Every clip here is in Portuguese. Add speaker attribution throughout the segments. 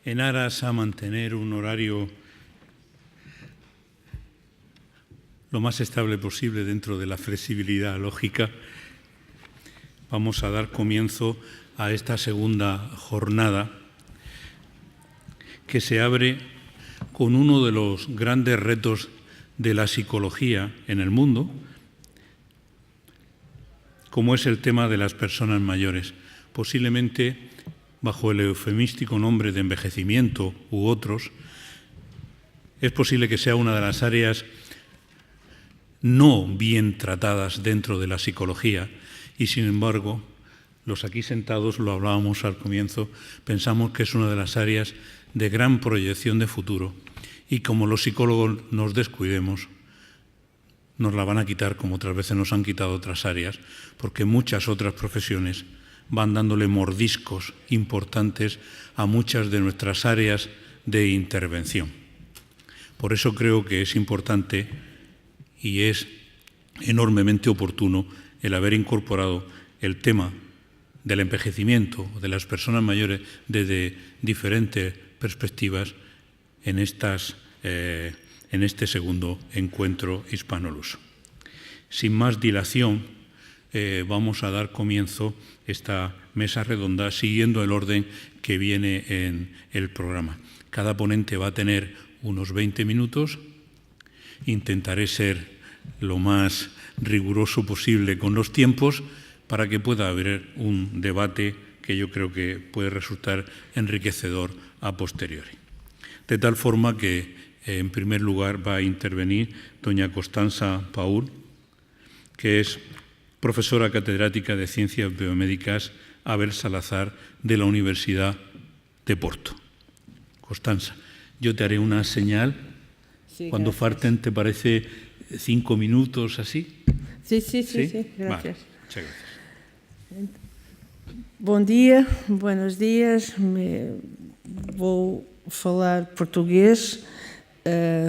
Speaker 1: en aras a mantener un horario lo más estable posible dentro de la flexibilidad lógica, vamos a dar comienzo a esta segunda jornada que se abre con uno de los grandes retos de la psicología en el mundo, como es el tema de las personas mayores, posiblemente bajo el eufemístico nombre de envejecimiento u otros. Es posible que sea una de las áreas no bien tratadas dentro de la psicología y, sin embargo, los aquí sentados, lo hablábamos al comienzo, pensamos que es una de las áreas de gran proyección de futuro y como los psicólogos nos descuidemos, nos la van a quitar como otras veces nos han quitado otras áreas, porque muchas otras profesiones van dándole mordiscos importantes a muchas de nuestras áreas de intervención. Por eso creo que es importante y es enormemente oportuno el haber incorporado el tema del envejecimiento de las personas mayores desde diferentes perspectivas en este segundo encuentro hispano-luso. Sin más dilación, vamos a dar comienzo a esta mesa redonda siguiendo el orden que viene en el programa. Cada ponente va a tener unos 20 minutos. Intentaré ser lo más riguroso posible con los tiempos para que pueda haber un debate que yo creo que puede resultar enriquecedor a posteriori. De tal forma que, en primer lugar, va a intervenir doña Constanza Paul, que es profesora catedrática de Ciencias Biomédicas Abel Salazar de la Universidad de Porto. Constanza, yo te haré una señal. Sí, cuando falten, ¿te parece 5 minutos así?
Speaker 2: Sí, gracias.
Speaker 1: Vale, muchas gracias.
Speaker 2: Bom dia, buenos dias. Vou falar português,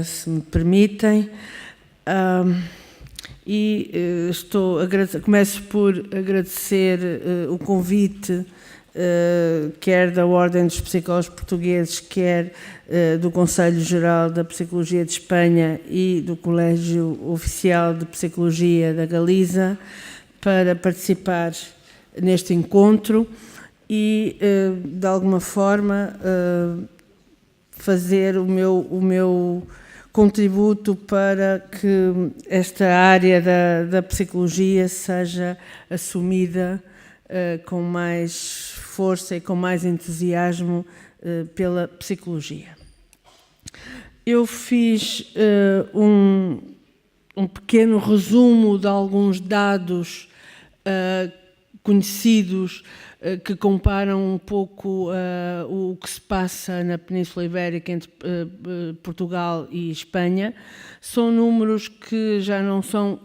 Speaker 2: se me permitem. Começo por agradecer o convite, quer da Ordem dos Psicólogos Portugueses, quer do Conselho Geral da Psicologia de Espanha e do Colégio Oficial de Psicologia da Galiza, para participar neste encontro e, de alguma forma, fazer o meu contributo para que esta área da psicologia seja assumida com mais força e com mais entusiasmo pela psicologia. Eu fiz um pequeno resumo de alguns dados conhecidos que comparam um pouco o que se passa na Península Ibérica entre Portugal e Espanha. São números que já não são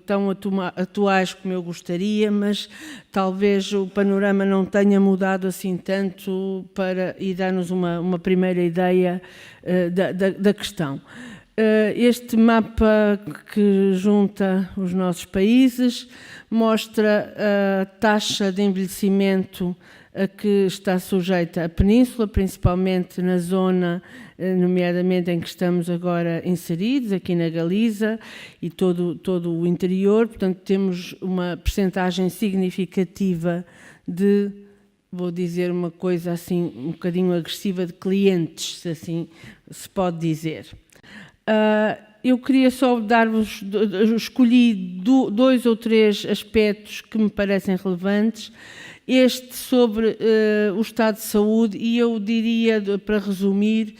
Speaker 2: tão atuais como eu gostaria, mas talvez o panorama não tenha mudado assim tanto e dar-nos uma primeira ideia da questão. Este mapa que junta os nossos países mostra a taxa de envelhecimento a que está sujeita a Península, principalmente na zona, nomeadamente em que estamos agora inseridos, aqui na Galiza e todo o interior. Portanto, temos uma percentagem significativa de, vou dizer uma coisa assim, um bocadinho agressiva, de clientes, se assim se pode dizer. Eu queria só dar-vos, escolhi 2 ou 3 aspectos que me parecem relevantes. Este sobre o estado de saúde, e eu diria, para resumir,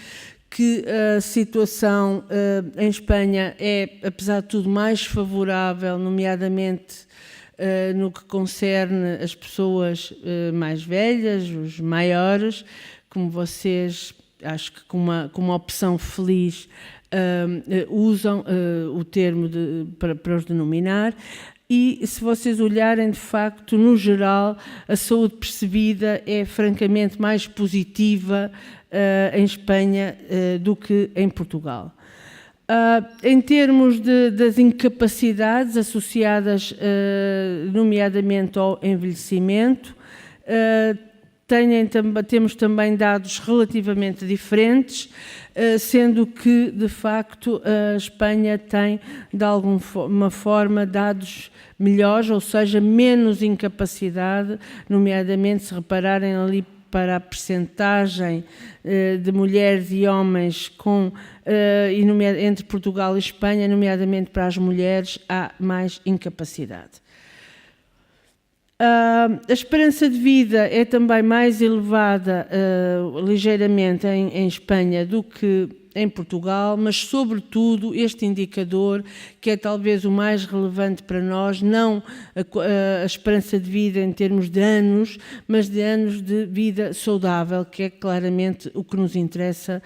Speaker 2: que a situação em Espanha é, apesar de tudo, mais favorável, nomeadamente no que concerne as pessoas mais velhas, os maiores, como vocês, acho que com uma opção feliz, usam o termo para os denominar. E se vocês olharem, de facto, no geral, a saúde percebida é francamente mais positiva em Espanha do que em Portugal. Em termos das incapacidades associadas, nomeadamente ao envelhecimento, temos também dados relativamente diferentes, sendo que, de facto, a Espanha tem, de alguma forma, dados melhores, ou seja, menos incapacidade, nomeadamente, se repararem ali para a percentagem de mulheres e homens entre Portugal e Espanha, nomeadamente para as mulheres, há mais incapacidade. A esperança de vida é também mais elevada ligeiramente em Espanha do que em Portugal, mas, sobretudo, este indicador, que é talvez o mais relevante para nós, não a esperança de vida em termos de anos, mas de anos de vida saudável, que é claramente o que nos interessa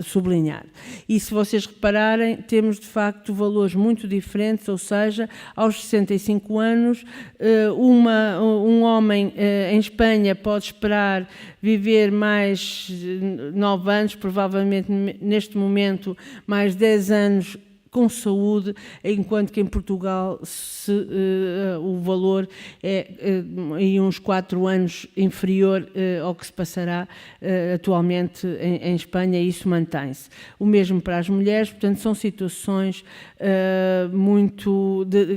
Speaker 2: sublinhar. E se vocês repararem, temos de facto valores muito diferentes, ou seja, aos 65 anos, um homem em Espanha pode esperar viver mais 9 anos, provavelmente neste momento mais 10 anos com saúde, enquanto que em Portugal o valor é em uns 4 anos inferior ao que se passará atualmente em Espanha, e isso mantém-se. O mesmo para as mulheres, portanto, são situações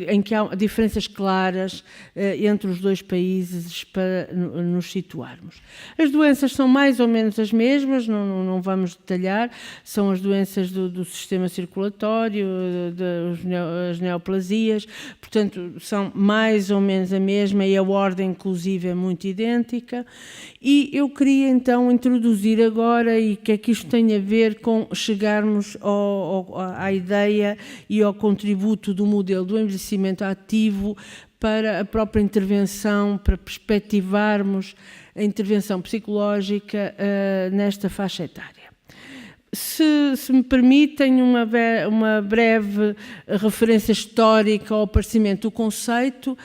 Speaker 2: em que há diferenças claras entre os dois países para nos situarmos. As doenças são mais ou menos as mesmas, não vamos detalhar, são as doenças do sistema circulatório, as neoplasias, portanto, são mais ou menos a mesma, e a ordem, inclusive, é muito idêntica. E eu queria, então, introduzir agora, e que é que isto tem a ver com chegarmos à ideia e ao contributo do modelo do envelhecimento ativo para a própria intervenção, para perspectivarmos a intervenção psicológica nesta faixa etária. Se me permitem uma breve referência histórica ao aparecimento do conceito,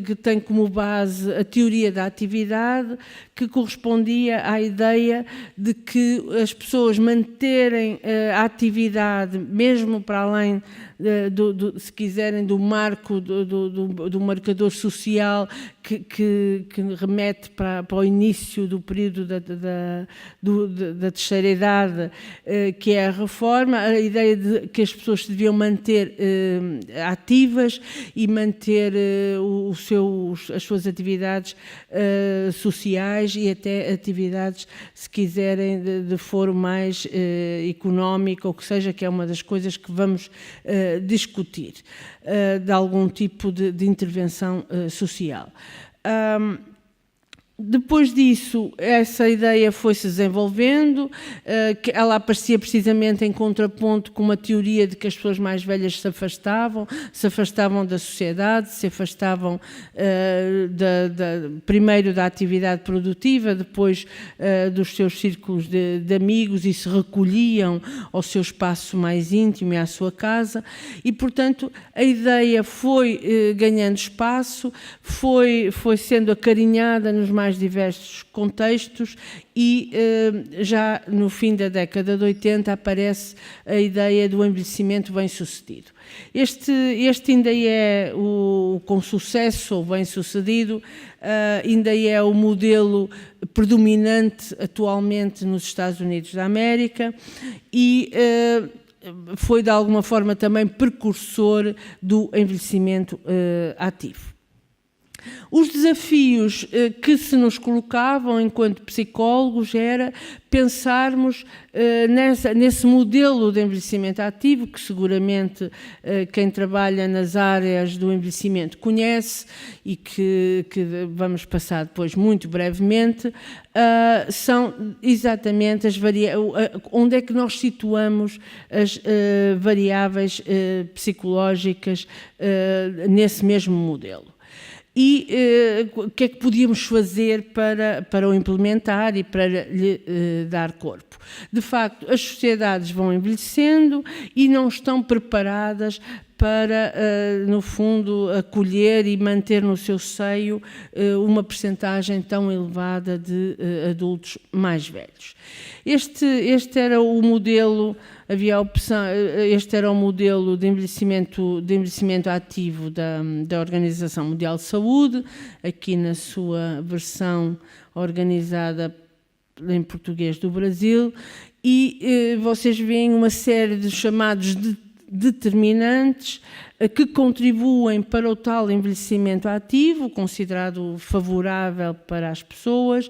Speaker 2: que tem como base a teoria da atividade, que correspondia à ideia de que as pessoas manterem a atividade, mesmo para além, se quiserem, do marco, do marcador social que remete para o início do período da terceira idade, que é a reforma, a ideia de que as pessoas se deviam manter ativas e manter as suas atividades sociais e até atividades, se quiserem, de foro mais económico, ou que seja, que é uma das coisas que vamos discutir, de algum tipo de intervenção social. Depois disso, essa ideia foi-se desenvolvendo, que ela aparecia precisamente em contraponto com uma teoria de que as pessoas mais velhas se afastavam da sociedade, se afastavam primeiro da atividade produtiva, depois dos seus círculos de amigos, e se recolhiam ao seu espaço mais íntimo e à sua casa, e, portanto, a ideia foi ganhando espaço, foi sendo acarinhada nos mais diversos contextos, e já no fim da década de 80 aparece a ideia do envelhecimento bem-sucedido. Este ainda é, com sucesso ou bem-sucedido, ainda é o modelo predominante atualmente nos Estados Unidos da América, e foi de alguma forma também precursor do envelhecimento ativo. Os desafios que se nos colocavam enquanto psicólogos era pensarmos nesse modelo de envelhecimento ativo, que seguramente quem trabalha nas áreas do envelhecimento conhece e que vamos passar depois muito brevemente, são exatamente onde é que nós situamos as variáveis psicológicas nesse mesmo modelo. E o que é que podíamos fazer para o implementar e para lhe dar corpo? De facto, as sociedades vão envelhecendo e não estão preparadas para, no fundo, acolher e manter no seu seio uma percentagem tão elevada de adultos mais velhos. Este era o modelo, havia a opção, este era o modelo de envelhecimento ativo da Organização Mundial de Saúde, aqui na sua versão organizada em português do Brasil, e vocês veem uma série de chamados determinantes que contribuem para o tal envelhecimento ativo, considerado favorável para as pessoas,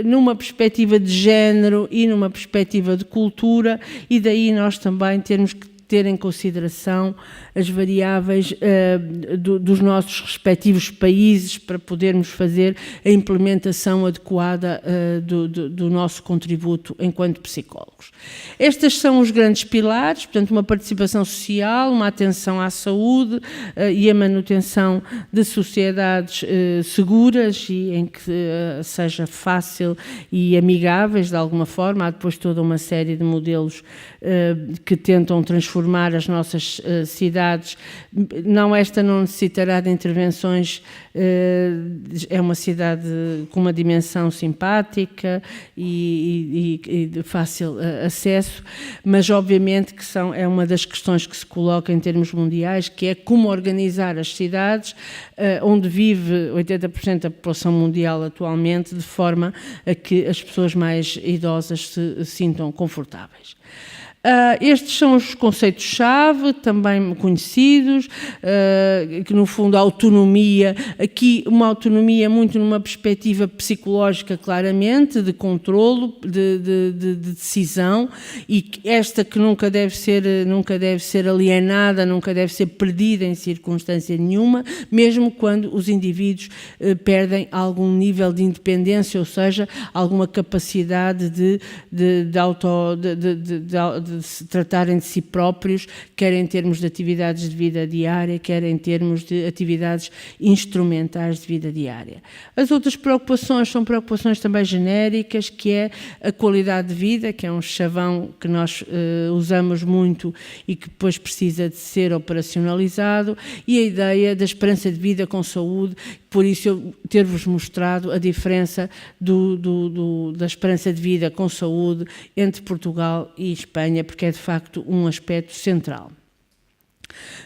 Speaker 2: numa perspectiva de género e numa perspectiva de cultura, e daí nós também temos que ter em consideração as variáveis dos nossos respectivos países para podermos fazer a implementação adequada do nosso contributo enquanto psicólogos. Estes são os grandes pilares, portanto, uma participação social, uma atenção à saúde e a manutenção de sociedades seguras e em que seja fácil e amigáveis de alguma forma. Há depois toda uma série de modelos que tentam transformar as nossas cidades. Esta não necessitará de intervenções, é uma cidade com uma dimensão simpática e de fácil acesso, mas obviamente que é uma das questões que se coloca em termos mundiais, que é como organizar as cidades onde vive 80% da população mundial atualmente, de forma a que as pessoas mais idosas se sintam confortáveis. Estes são os conceitos-chave, também conhecidos, que no fundo a autonomia, aqui uma autonomia muito numa perspectiva psicológica claramente, de controlo, de decisão, e esta que nunca deve ser alienada, nunca deve ser perdida em circunstância nenhuma, mesmo quando os indivíduos perdem algum nível de independência, ou seja, alguma capacidade de se tratarem de si próprios, quer em termos de atividades de vida diária, quer em termos de atividades instrumentais de vida diária. As outras preocupações são preocupações também genéricas, que é a qualidade de vida, que é um chavão que nós usamos muito e que depois precisa de ser operacionalizado, e a ideia da esperança de vida com saúde. Por isso eu ter-vos mostrado a diferença da esperança de vida com saúde entre Portugal e Espanha, porque é de facto um aspecto central.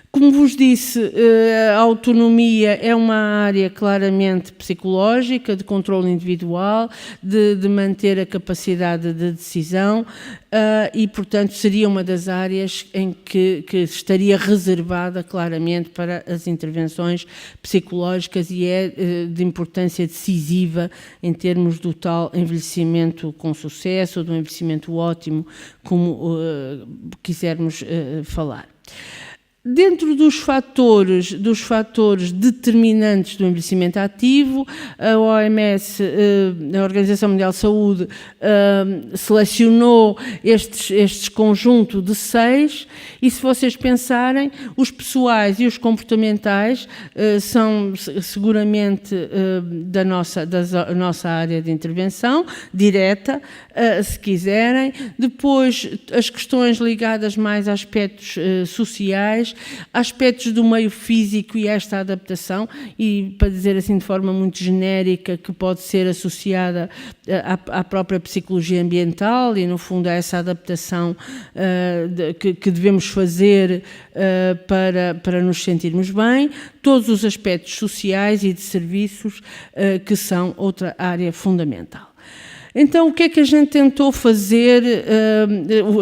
Speaker 2: Como vos disse, a autonomia é uma área claramente psicológica, de controle individual, de manter a capacidade de decisão e, portanto, seria uma das áreas em que estaria reservada claramente para as intervenções psicológicas e é de importância decisiva em termos do tal envelhecimento com sucesso, ou do envelhecimento ótimo, como quisermos falar. Dentro dos fatores determinantes do envelhecimento ativo, a OMS, a Organização Mundial de Saúde, selecionou este conjunto de 6, e se vocês pensarem, os pessoais e os comportamentais são seguramente da nossa área de intervenção, direta, se quiserem. Depois, as questões ligadas mais a aspectos sociais, aspectos do meio físico e esta adaptação, e para dizer assim de forma muito genérica, que pode ser associada à própria psicologia ambiental e no fundo a essa adaptação que devemos fazer para nos sentirmos bem, todos os aspectos sociais e de serviços que são outra área fundamental. Então, o que é que a gente tentou fazer?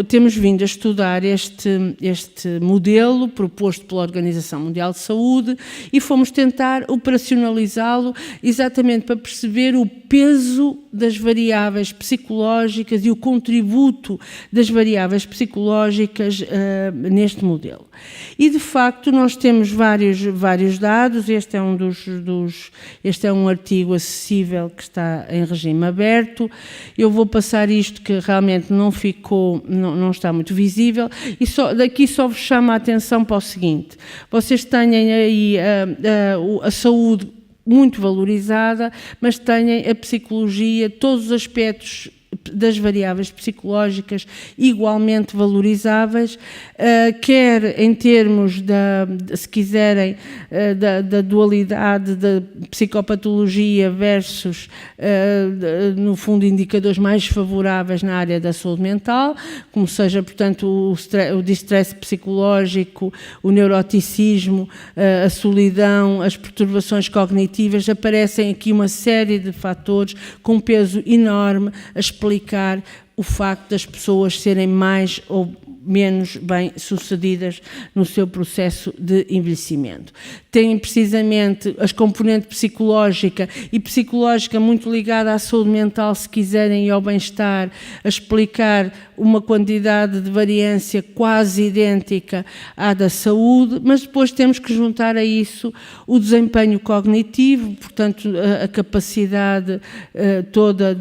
Speaker 2: Temos vindo a estudar este modelo proposto pela Organização Mundial de Saúde e fomos tentar operacionalizá-lo exatamente para perceber o peso das variáveis psicológicas e o contributo das variáveis psicológicas neste modelo. E, de facto, nós temos vários dados. Este é um artigo acessível que está em regime aberto. Eu vou passar isto que realmente não está muito visível, e daqui só vos chamo a atenção para o seguinte: vocês têm aí a saúde muito valorizada, mas têm a psicologia, todos os aspectos das variáveis psicológicas igualmente valorizáveis, quer em termos se quiserem, da dualidade da psicopatologia versus, no fundo, indicadores mais favoráveis na área da saúde mental, como seja, portanto, o distress psicológico, o neuroticismo, a solidão, as perturbações cognitivas. Aparecem aqui uma série de fatores com peso enorme a explicar o facto das pessoas serem mais ou menos bem-sucedidas no seu processo de envelhecimento. Tem precisamente a componente psicológica e psicológica muito ligada à saúde mental, se quiserem, e ao bem-estar, a explicar uma quantidade de variância quase idêntica à da saúde, mas depois temos que juntar a isso o desempenho cognitivo, portanto, a capacidade toda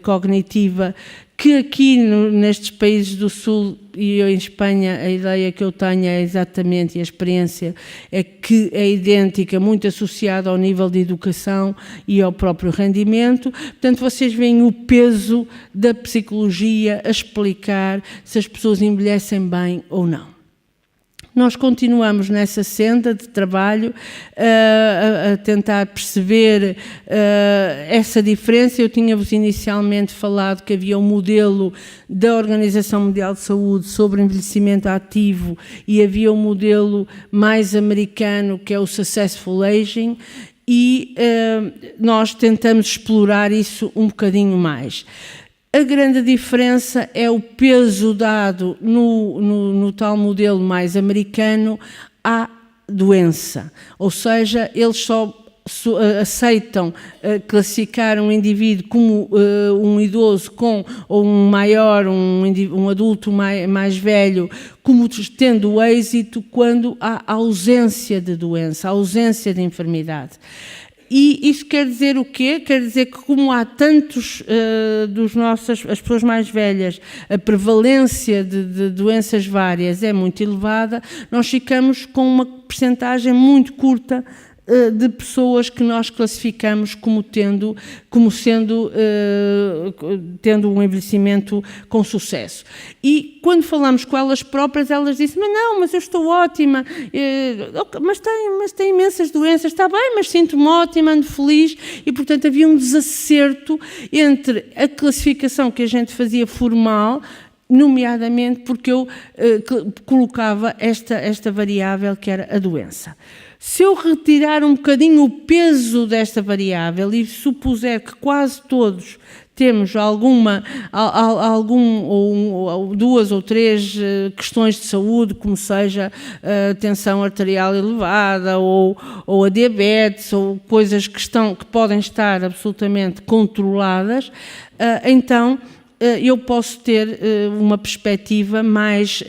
Speaker 2: cognitiva, que aqui nestes países do Sul e em Espanha a ideia que eu tenho é exatamente, e a experiência é que é idêntica, muito associada ao nível de educação e ao próprio rendimento. Portanto, vocês veem o peso da psicologia a explicar se as pessoas envelhecem bem ou não. Nós continuamos nessa senda de trabalho a tentar perceber essa diferença. Eu tinha-vos inicialmente falado que havia um modelo da Organização Mundial de Saúde sobre envelhecimento ativo e havia um modelo mais americano, que é o Successful Aging, e nós tentamos explorar isso um bocadinho mais. A grande diferença é o peso dado no tal modelo mais americano à doença, ou seja, eles só aceitam classificar um indivíduo como um idoso ou um maior, um adulto mais velho, como tendo êxito quando há ausência de doença, ausência de enfermidade. E isso quer dizer o quê? Quer dizer que como há tantos as pessoas mais velhas, a prevalência de doenças várias é muito elevada, nós ficamos com uma percentagem muito curta de pessoas que nós classificamos tendo um envelhecimento com sucesso. E quando falamos com elas próprias, elas dizem: mas eu estou ótima, mas tem imensas doenças, está bem, mas sinto-me ótima, ando feliz. E, portanto, havia um desacerto entre a classificação que a gente fazia formal, nomeadamente porque eu colocava esta variável que era a doença. Se eu retirar um bocadinho o peso desta variável e supuser que quase todos temos duas ou três questões de saúde, como seja a tensão arterial elevada ou a diabetes, ou coisas que podem estar absolutamente controladas, então eu posso ter uma perspectiva mais,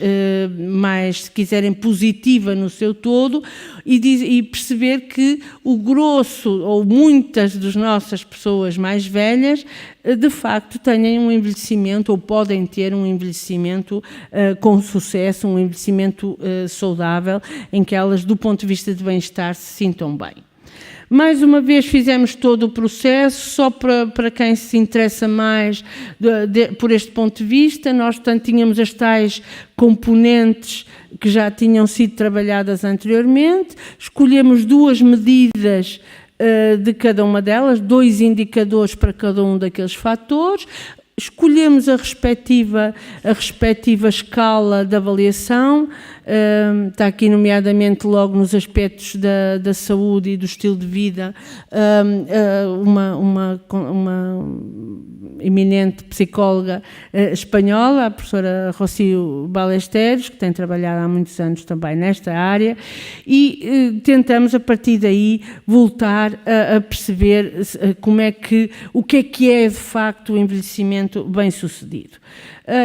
Speaker 2: se quiserem, positiva no seu todo e perceber que o grosso ou muitas das nossas pessoas mais velhas de facto têm um envelhecimento ou podem ter um envelhecimento com sucesso, um envelhecimento saudável, em que elas, do ponto de vista de bem-estar, se sintam bem. Mais uma vez fizemos todo o processo, só para quem se interessa mais por este ponto de vista. Nós, portanto, tínhamos as tais componentes que já tinham sido trabalhadas anteriormente, escolhemos 2 medidas de cada uma delas, 2 indicadores para cada um daqueles fatores, escolhemos a respectiva escala de avaliação, está aqui nomeadamente logo nos aspectos da saúde e do estilo de vida, uma eminente psicóloga espanhola, a professora Rocío Ballesteros, que tem trabalhado há muitos anos também nesta área, e tentamos a partir daí voltar a perceber o que é de facto o envelhecimento bem-sucedido.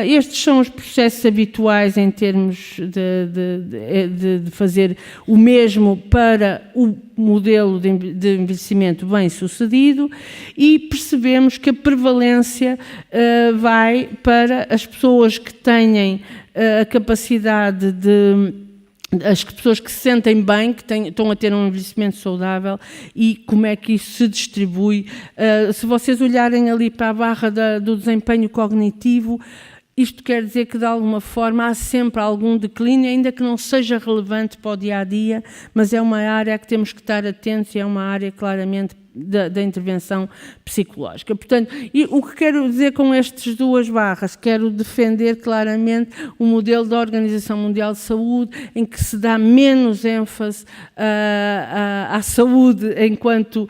Speaker 2: Estes são os processos habituais em termos de fazer o mesmo para o modelo de envelhecimento bem-sucedido, e percebemos que a prevalência vai para as pessoas que têm a capacidade as pessoas que se sentem bem, que estão a ter um envelhecimento saudável e como é que isso se distribui. Se vocês olharem ali para a barra do desempenho cognitivo, isto quer dizer que, de alguma forma, há sempre algum declínio, ainda que não seja relevante para o dia-a-dia, mas é uma área a que temos que estar atentos e é uma área claramente da intervenção psicológica. Portanto, e o que quero dizer com estas duas barras? Quero defender claramente o modelo da Organização Mundial de Saúde, em que se dá menos ênfase à saúde enquanto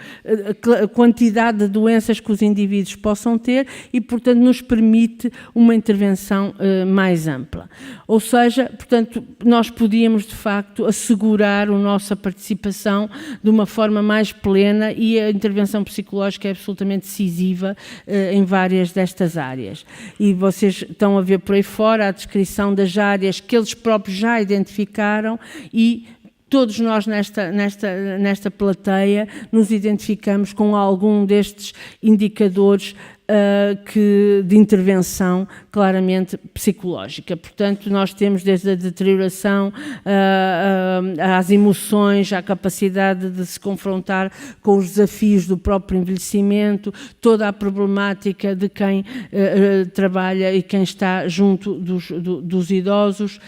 Speaker 2: quantidade de doenças que os indivíduos possam ter e, portanto, nos permite uma intervenção mais ampla. Ou seja, portanto, nós podíamos, de facto, assegurar a nossa participação de uma forma mais plena e a intervenção psicológica é absolutamente decisiva em várias destas áreas. E vocês estão a ver por aí fora a descrição das áreas que eles próprios já identificaram e todos nós nesta plateia nos identificamos com algum destes indicadores de intervenção claramente psicológica. Portanto, nós temos desde a deterioração às emoções, à capacidade de se confrontar com os desafios do próprio envelhecimento, toda a problemática de quem trabalha e quem está junto dos idosos,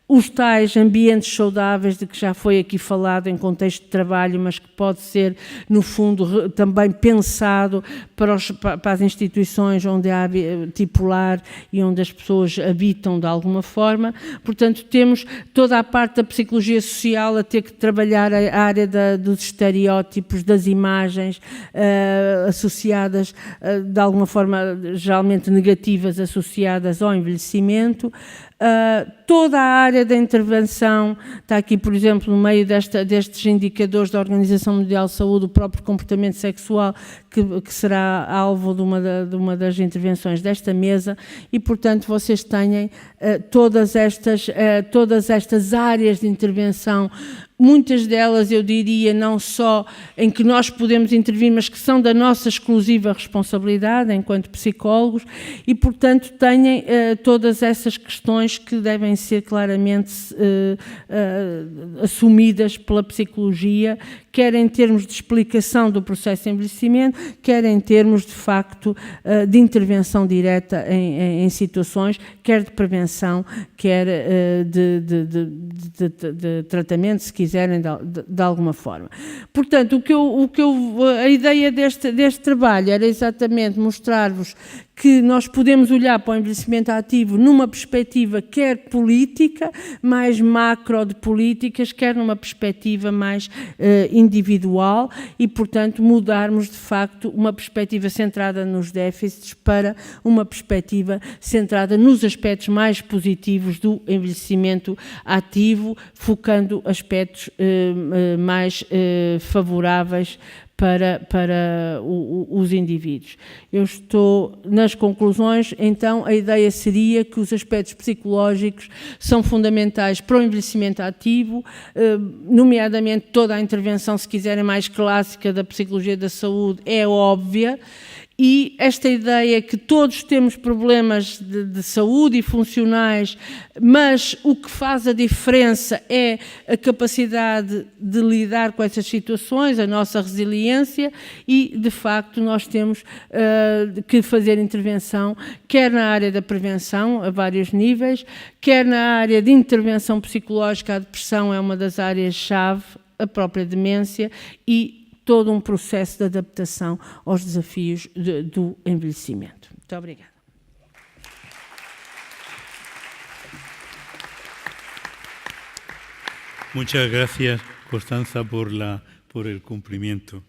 Speaker 2: os tais ambientes saudáveis de que já foi aqui falado em contexto de trabalho, mas que pode ser, no fundo, também pensado para as instituições onde há tipular e onde as pessoas habitam de alguma forma. Portanto, temos toda a parte da psicologia social a ter que trabalhar a área dos estereótipos, das imagens associadas, de alguma forma, geralmente negativas, associadas ao envelhecimento. Toda a área da intervenção, está aqui, por exemplo, no meio destes indicadores da Organização Mundial de Saúde, o próprio comportamento sexual, que será alvo de uma das intervenções desta mesa, e, portanto, vocês têm todas estas áreas de intervenção, muitas delas, eu diria, não só em que nós podemos intervir, mas que são da nossa exclusiva responsabilidade enquanto psicólogos e, portanto, têm todas essas questões que devem ser claramente assumidas pela psicologia, quer em termos de explicação do processo de envelhecimento, quer em termos, de facto, de intervenção direta em situações, quer de prevenção, quer de tratamento, se quiserem, de alguma forma. Portanto, a ideia deste trabalho era exatamente mostrar-vos que nós podemos olhar para o envelhecimento ativo numa perspectiva quer política, mais macro de políticas, quer numa perspectiva mais individual e, portanto, mudarmos, de facto, uma perspectiva centrada nos déficits para uma perspectiva centrada nos aspectos mais positivos do envelhecimento ativo, focando aspectos mais favoráveis para os indivíduos. Eu estou nas conclusões, então a ideia seria que os aspectos psicológicos são fundamentais para o envelhecimento ativo, nomeadamente toda a intervenção, se quiserem, mais clássica da psicologia da saúde é óbvia, e esta ideia que todos temos problemas de saúde e funcionais, mas o que faz a diferença é a capacidade de lidar com essas situações, a nossa resiliência e, de facto, nós temos que fazer intervenção, quer na área da prevenção, a vários níveis, quer na área de intervenção psicológica. A depressão é uma das áreas-chave, a própria demência e todo um processo de adaptação aos desafios do envelhecimento. Muito obrigada.
Speaker 1: Muchas gracias, Constanza, por el cumplimiento.